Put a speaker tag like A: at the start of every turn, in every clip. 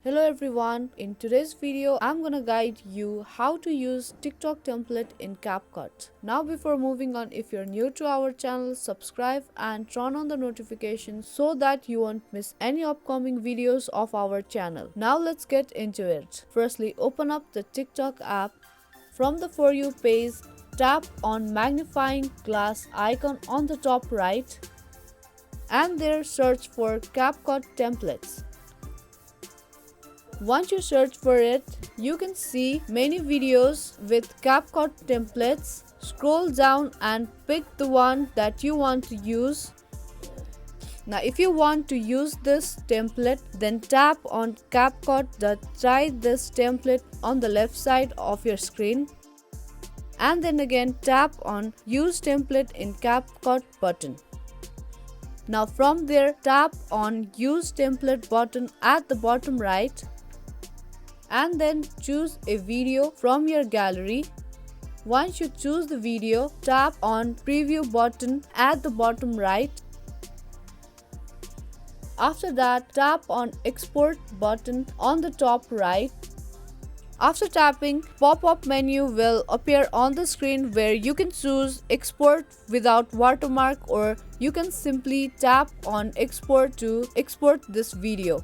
A: Hello everyone, in today's video I'm gonna guide you how to use TikTok template in CapCut. Now before moving on, if you're new to our channel, subscribe and turn on the notifications so that you won't miss any upcoming videos of our channel. Now let's get into it. Firstly, open up the TikTok app. From the For You page, tap on magnifying glass icon on the top right and there search for CapCut templates. Once you search for it, you can see many videos with CapCut templates. Scroll down and pick the one that you want to use. Now if you want to use this template, then tap on CapCut, try this template on the left side of your screen. And then again tap on Use Template in CapCut button. Now from there, tap on Use Template button at the bottom right. And then choose a video from your gallery. Once you choose the video, tap on Preview button at the bottom right. After that, tap on Export button on the top right. After tapping, pop-up menu will appear on the screen where you can choose Export without watermark, or you can simply tap on Export to export this video.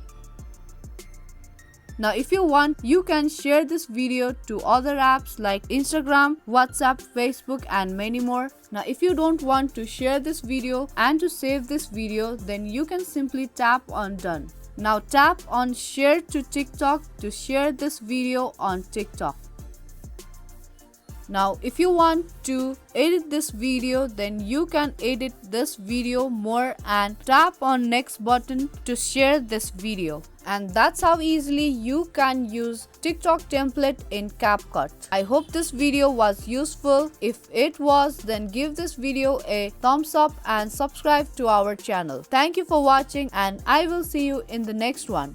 A: Now if you want, you can share this video to other apps like Instagram, WhatsApp, Facebook and many more. Now if you don't want to share this video and to save this video, then you can simply tap on Done. Now tap on Share to TikTok to share this video on TikTok. Now if you want to edit this video, then you can edit this video more and tap on Next button to share this video. And that's how easily you can use TikTok template in CapCut. I hope this video was useful. If it was, then give this video a thumbs up and subscribe to our channel. Thank you for watching and I will see you in the next one.